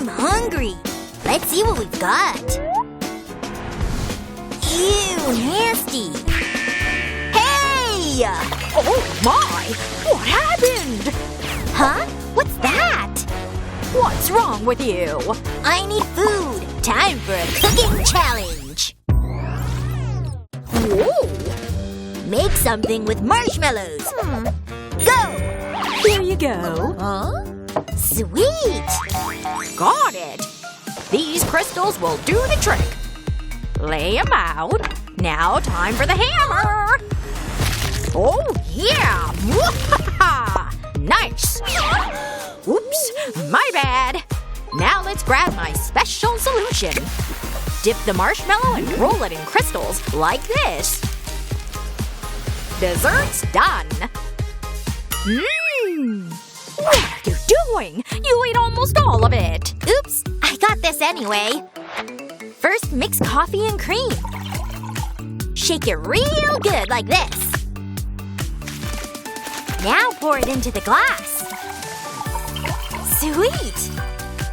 I'm hungry. Let's see what we've got. Ew, nasty. Hey! Oh my! What happened? Huh? What's that? What's wrong with you? I need food. Time for a cooking challenge. Whoa! Make something with marshmallows. Go! Here you go. Huh? Sweet! Got it! These crystals will do the trick. Lay 'em out. Now time for the hammer! Oh yeah! Wha-ha-ha! Nice! Oops! My bad! Now let's grab my special solution. Dip the marshmallow and roll it in crystals like this. Dessert's done! Mmm! What are you doing? You ate almost all of it! Oops, I got this anyway. First, mix coffee and cream. Shake it real good like this. Now pour it into the glass. Sweet!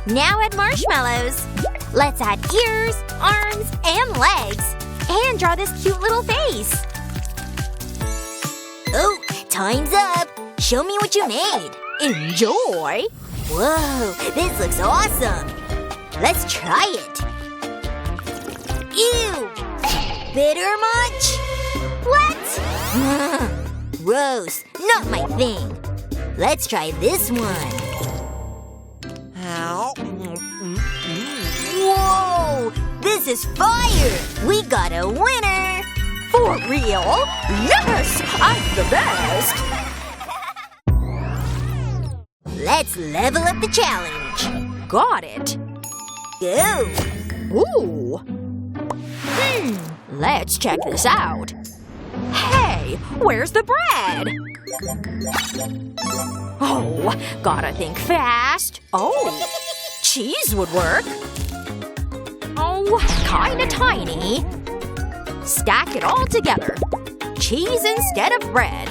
Now add marshmallows. Let's add ears, arms, and legs. And draw this cute little face. Oh, time's up. Show me what you made. Enjoy! Whoa, this looks awesome. Let's try it. Ew! Bitter much? What? Gross. Not my thing. Let's try this one. Whoa! This is fire! We got a winner! For real? Yes! I'm the best! Let's level up the challenge. Got it. Go! Ooh. Let's check this out. Hey, where's the bread? Oh, gotta think fast. Oh, cheese would work. Oh, kinda tiny. Stack it all together. Cheese instead of bread.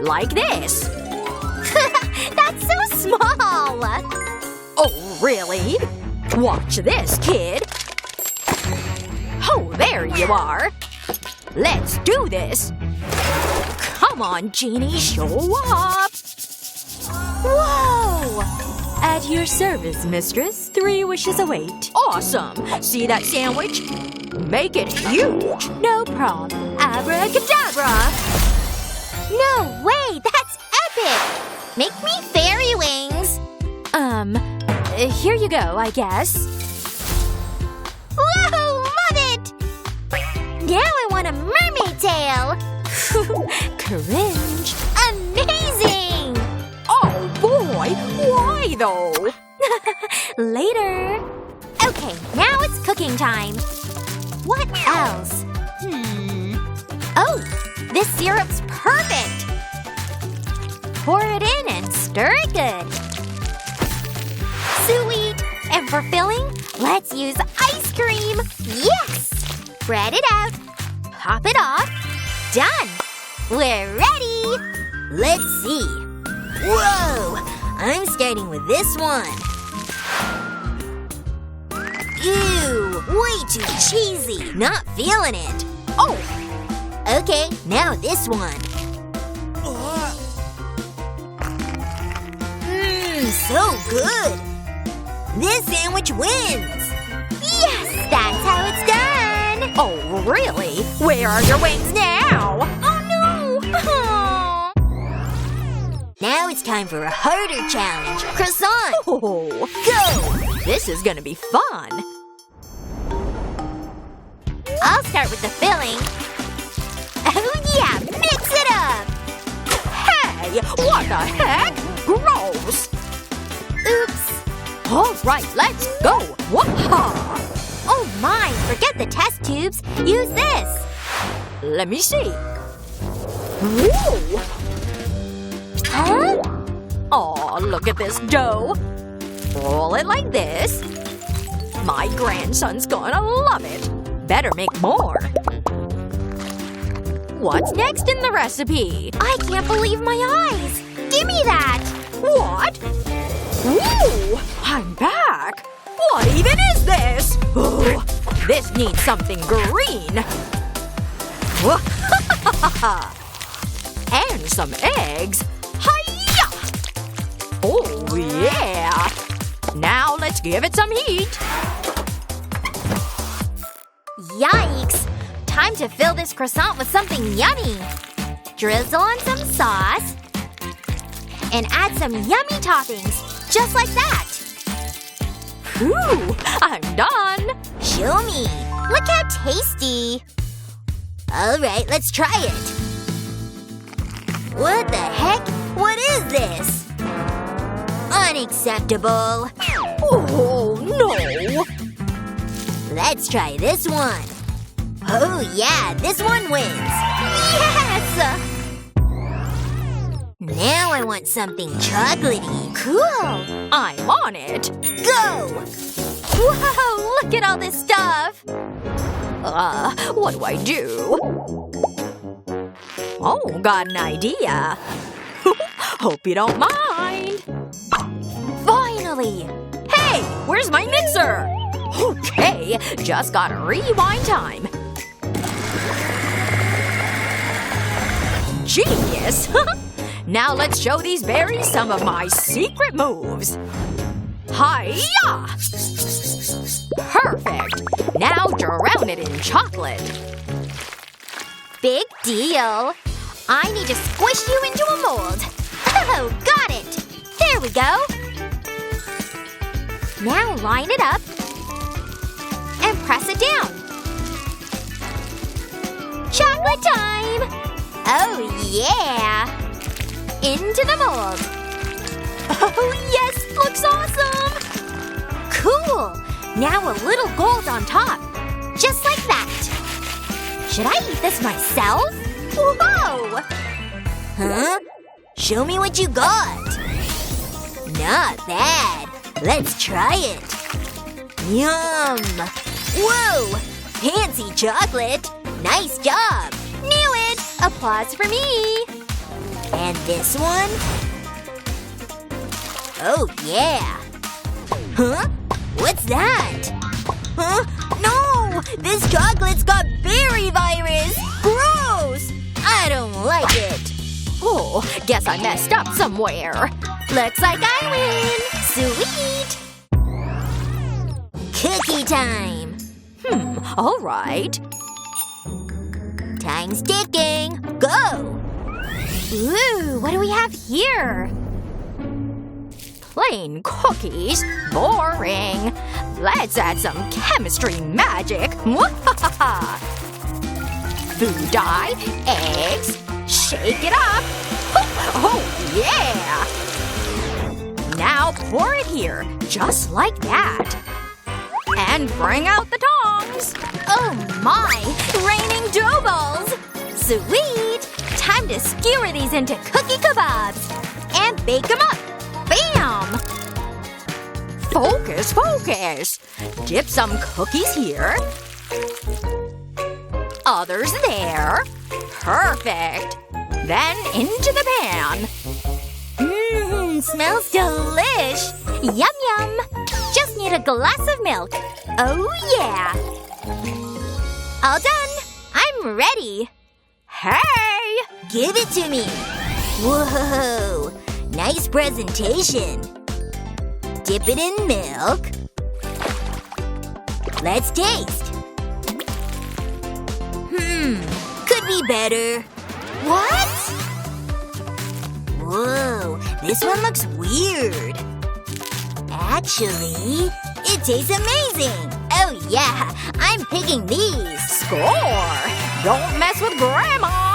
Like this. That's so small! Oh, really? Watch this, kid. Oh, there you are. Let's do this. Come on, Genie, show up. Whoa! At your service, mistress. 3 wishes await. Awesome. See that sandwich? Make it huge. No problem. Abracadabra! No way! That's epic! Make me fairy wings! Here you go, I guess. Whoa! Love it! Now I want a mermaid tail! Cringe. Amazing! Oh boy, why though? Later. Okay, now it's cooking time. What else? Oh, this syrup's perfect! Pour it in and stir it good. Sweet! And for filling, let's use ice cream! Yes! Spread it out. Pop it off. Done! We're ready! Let's see. Whoa! I'm starting with this one. Ew! Way too cheesy! Not feeling it. Oh! Okay, now this one. So good! This sandwich wins! Yes! That's how it's done! Oh, really? Where are your wings now? Oh no! Now it's time for a harder challenge. Croissant! Oh, Go! this is gonna be fun. I'll start with the filling. Oh yeah! Mix it up! Hey, what the heck? Gross! Oops! Alright, let's go! Waha! Oh my! Forget the test tubes. Use this! Let me see. Whoa! Huh? Aw, look at this dough. Roll it like this. My grandson's gonna love it. Better make more. What's next in the recipe? I can't believe my eyes! Give me that! What? Ooh! I'm back! What even is this? Oh, this needs something green. And some eggs. Hi-ya! Oh, yeah! Now let's give it some heat. Yikes! Time to fill this croissant with something yummy. Drizzle on some sauce. And add some yummy toppings. Just like that. Whew! I'm done! Show me. Look how tasty. Alright, let's try it. What the heck? What is this? Unacceptable. Oh, no! Let's try this one. Oh yeah, this one wins. Yes! Now I want something chocolatey. Cool. I'm on it. Go! Whoa, look at all this stuff. What do I do? Oh, got an idea. Hope you don't mind. Finally! Hey, where's my mixer? Okay, just gotta rewind time. Genius! Now let's show these berries some of my secret moves. Hi-ya! Perfect! Now drown it in chocolate. Big deal. I need to squish you into a mold. Oh, got it! There we go. Now line it up. And press it down. Chocolate time! Oh, yeah! Into the mold. Oh, yes! Looks awesome! Cool! Now a little gold on top. Just like that. Should I eat this myself? Whoa! Huh? Show me what you got. Not bad. Let's try it. Yum! Whoa! Fancy chocolate! Nice job! Knew it! Applause for me! And this one? Oh, yeah. Huh? What's that? Huh? No! This chocolate's got berry virus! Gross! I don't like it. Oh, guess I messed up somewhere. Looks like I win! Sweet! Cookie time! Alright. Time's ticking! Go! Ooh, what do we have here? Plain cookies? Boring. Let's add some chemistry magic. Food dye, eggs, shake it up. Oh, yeah! Now pour it here, just like that. And bring out the tongs. Oh my! Raining dough balls! Sweet! Time to skewer these into cookie kebabs! And bake them up! Bam! Focus, focus! Dip some cookies here. Others there. Perfect! Then into the pan. Smells delish! Yum yum! Just need a glass of milk. Oh yeah! All done! I'm ready! Hey! Give it to me! Whoa! Nice presentation! Dip it in milk. Let's taste. Could be better. What? Whoa, this one looks weird. Actually, it tastes amazing! Oh yeah, I'm picking these! Score! Don't mess with Grandma!